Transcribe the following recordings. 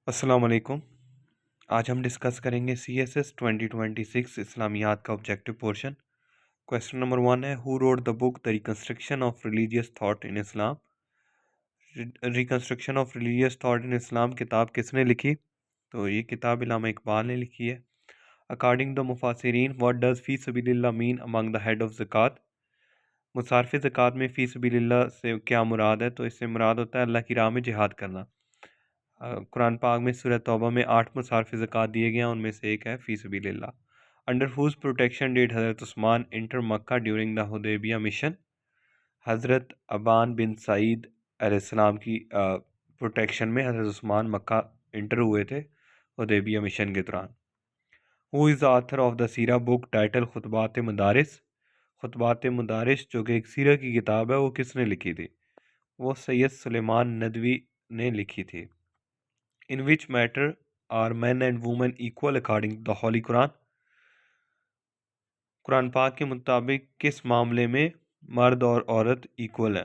السلام علیکم۔ آج ہم ڈسکس کریں گے سی ایس ایس 2026 اسلامیات کا آبجیکٹو پورشن۔ کویسچن نمبر 1 ہے who wrote the book the reconstruction of religious thought in Islam. Reconstruction of religious thought in Islam کتاب کس نے لکھی؟ تو یہ کتاب علامہ اقبال نے لکھی ہے۔ اکارڈنگ دا مفسرین واٹ ڈز فی سبیل اللہ مین امنگ دا ہیڈ آف زکوٰۃ؟ مصارف زکوٰۃ میں فی سبیل اللہ سے کیا مراد ہے؟ تو اس سے مراد ہوتا ہے اللہ کی راہ میں جہاد کرنا۔ قرآن پاک میں سورہ توبہ میں 8 مصارف زکوٰۃ دیے گئے ہیں، ان میں سے ایک ہے فی سبیل اللہ۔ انڈر ہوز پروٹیکشن ڈیڈ حضرت Usman enter Mecca during the Hudaybiyyah mission? حضرت ابان بن سعید علیہ السلام کی پروٹیکشن میں حضرت عثمان مکہ انٹر ہوئے تھے حدیبیہ مشن کے دوران۔ Who is the author of the سیرہ بک ٹائٹل خطبات مدارس؟ خطبات مدارس جو کہ ایک سیرہ کی کتاب ہے، وہ کس نے لکھی تھی؟ وہ سید سلیمان ندوی نے لکھی تھی۔ In which matter are men and women equal according to the Holy Quran؟ قرآن پاک کے مطابق کس معاملے میں مرد اور عورت ایکول ہیں؟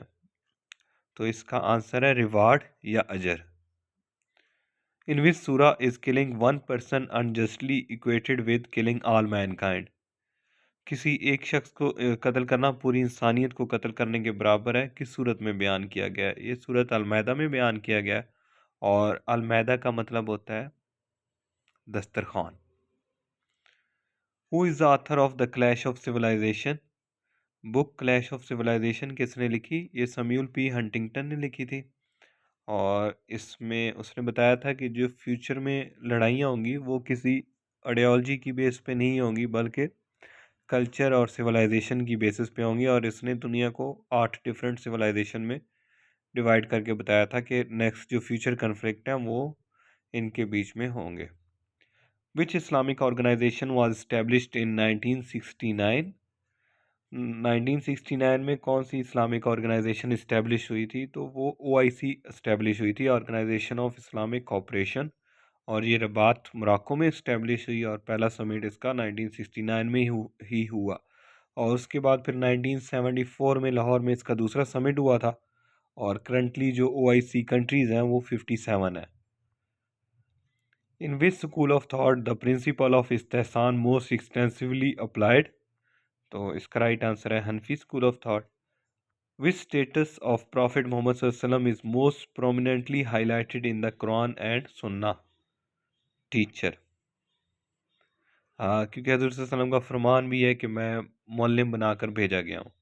تو اس کا آنسر ہے ریوارڈ یا اجر۔ In which surah is killing one person unjustly equated with killing all mankind؟ کسی ایک شخص کو قتل کرنا پوری انسانیت کو قتل کرنے کے برابر ہے، کس صورت میں بیان کیا گیا ہے؟ یہ صورت المائدہ میں بیان کیا گیا ہے، اور المائدہ کا مطلب ہوتا ہے دسترخوان۔ Who is the author of the Clash of Civilization؟ Book clash of civilization کس نے لکھی؟ یہ سمیول پی ہنٹنگٹن نے لکھی تھی، اور اس میں اس نے بتایا تھا کہ جو فیوچر میں لڑائیاں ہوں گی وہ کسی آئیڈیالوجی کی بیس پہ نہیں ہوں گی، بلکہ کلچر اور سویلائزیشن کی بیسس پہ ہوں گی، اور اس نے دنیا کو 8 ڈفرینٹ سویلائزیشن میں ڈیوائڈ کر کے بتایا تھا کہ نیکسٹ جو فیوچر کنفلکٹ ہیں وہ ان کے بیچ میں ہوں گے۔ Which Islamic organisation was established in 1969؟ 1969 میں کون سی اسلامک آرگنائزیشن اسٹیبلش ہوئی تھی؟ تو وہ OIC اسٹیبلش ہوئی تھی، آرگنائزیشن آف اسلامک کوآپریشن، اور یہ رباط موراکو میں اسٹیبلش ہوئی، اور پہلا سمٹ اس کا 1969 میں ہی ہوا، اور اس کے بعد پھر 1974 میں لاہور میں اس کا دوسرا سمٹ ہوا تھا، اور کرنٹلی جو OIC کنٹریز ہیں وہ 57 ہیں۔ In which school of thought the principle of استحسان most extensively applied؟ تو اس کا رائٹ آنسر ہے حنفی school of thought. Which status of Prophet Muhammad صلی اللہ علیہ وسلم is most prominently highlighted in the Quran and Sunnah؟ Teacher. کیونکہ حضور صلی اللہ علیہ وسلم کا فرمان بھی ہے کہ میں معلم بنا کر بھیجا گیا ہوں۔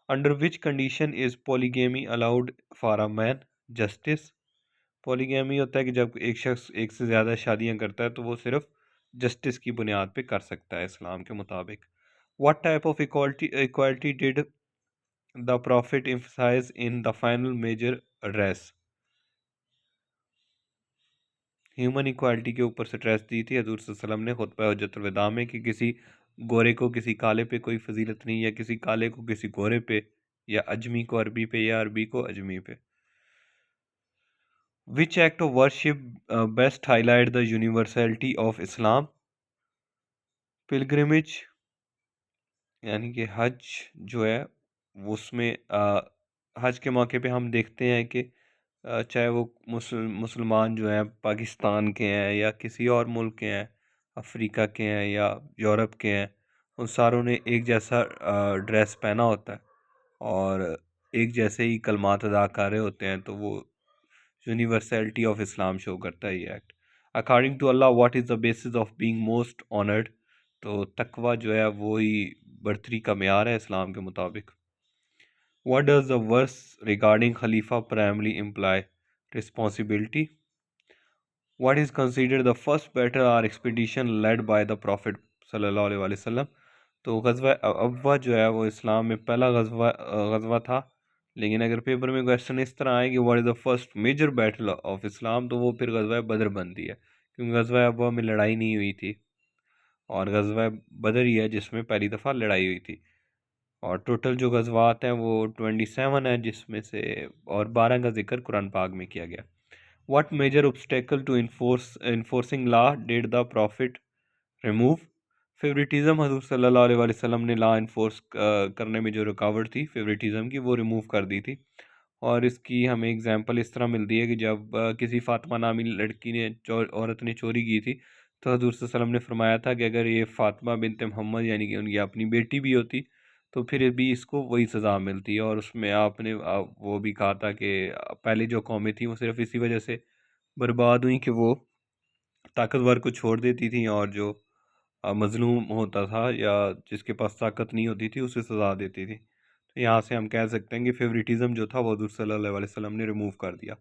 Under which condition is polygamy allowed for a man؟ Justice. Polygamy ہوتا ہے کہ جب ایک شخص ایک سے زیادہ شادیاں کرتا ہے تو وہ صرف جسٹس کی بنیاد پہ کر سکتا ہے اسلام کے مطابق۔ What type of equality did the Prophet emphasize in the final major address؟ Human equality کے اوپر سٹریس دی تھی حضور صلی اللہ علیہ وسلم نے خطبہ حجۃ الوداع میں، کہ کسی گورے کو کسی کالے پہ کوئی فضیلت نہیں، یا کسی کالے کو کسی گورے پہ، یا اجمی کو عربی پہ، یا عربی کو اجمی پہ۔ Which act of worship best highlight the universality of Islam؟ Pilgrimage, یعنی کہ حج جو ہے اس میں حج کے موقع پہ ہم دیکھتے ہیں کہ چاہے وہ مسلمان جو ہیں پاکستان کے ہیں یا کسی اور ملک کے ہیں، افریقہ کے ہیں یا یورپ کے ہیں، ان ساروں نے ایک جیسا ڈریس پہنا ہوتا ہے اور ایک جیسے ہی کلمات ادا کر رہے ہوتے ہیں، تو وہ یونیورسلٹی آف اسلام شو کرتا ہے یہ act. According to Allah what is the basis of being most honoured? تو تقوی جو ہے وہی برتری کا معیار ہے اسلام کے مطابق۔ What does the verse regarding خلیفہ primarily employ? Responsibility. What is considered the first battle اور expedition led by the prophet صلی اللہ علیہ وسلم؟ تو غزوہ ابوا جو ہے وہ اسلام میں پہلا غزوہ تھا، لیکن اگر پیپر میں کویسچن اس طرح آئے کہ what is the first major battle of Islam, تو وہ پھر غزوہ بدر بنتی ہے، کیونکہ غزوہ ابوا میں لڑائی نہیں ہوئی تھی، اور غزوہ بدر ہی ہے جس میں پہلی دفعہ لڑائی ہوئی تھی۔ اور ٹوٹل جو غزوات ہیں وہ 27 ہیں، جس میں سے اور 12 کا ذکر قرآن پاک میں کیا گیا۔ What major obstacle to enforcing law did the prophet remove؟ Favouritism حضور صلی اللہ علیہ وسلم نے لا انفورس کرنے میں جو رکاوٹ تھی فیوریٹزم کی، وہ ریموو کر دی تھی، اور اس کی ہمیں اگزامپل اس طرح ملتی ہے کہ جب کسی فاطمہ نامی لڑکی نے عورت نے چوری کی تھی، تو حضور صلی اللہ علیہ وسلم نے فرمایا تھا کہ اگر یہ فاطمہ بنت محمد یعنی کہ ان کی اپنی بیٹی بھی ہوتی تو پھر بھی اس کو وہی سزا ملتی ہے۔ اور اس میں آپ نے وہ بھی کہا تھا کہ پہلے جو قومیں تھیں وہ صرف اسی وجہ سے برباد ہوئیں کہ وہ طاقتور کو چھوڑ دیتی تھیں، اور جو مظلوم ہوتا تھا یا جس کے پاس طاقت نہیں ہوتی تھی اسے سزا دیتی تھی۔ تو یہاں سے ہم کہہ سکتے ہیں کہ فیوریٹزم جو تھا وہ حضور صلی اللہ علیہ وسلم نے ریموو کر دیا۔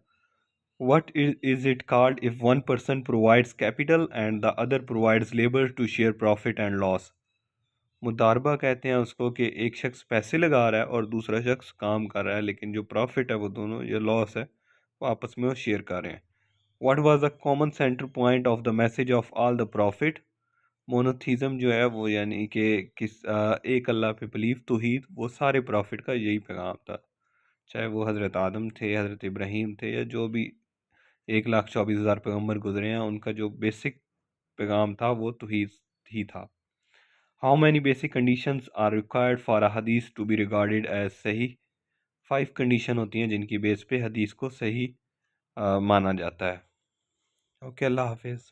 What is it called if one person provides capital and the other provides labor to share profit and loss؟ مداربہ کہتے ہیں اس کو کہ ایک شخص پیسے لگا رہا ہے اور دوسرا شخص کام کر رہا ہے، لیکن جو پروفٹ ہے وہ دونوں، یا لاس ہے، وہ آپس میں وہ شیئر کر رہے ہیں۔ What was the common center point of the message of all the prophet؟ Monotheism جو ہے وہ یعنی کہ ایک اللہ پہ بلیف، توحید، وہ سارے پروفٹ کا یہی پیغام تھا، چاہے وہ حضرت آدم تھے، حضرت ابراہیم تھے، یا جو بھی 1,24,000 پیغمبر گزرے ہیں، ان کا جو بیسک پیغام تھا وہ توحید ہی تھا۔ How many basic conditions are required for a حدیث to be regarded as صحیح؟ 5 کنڈیشن ہوتی ہیں جن کی بیس پہ حدیث کو صحیح مانا جاتا ہے۔ اوکے، اللہ حافظ۔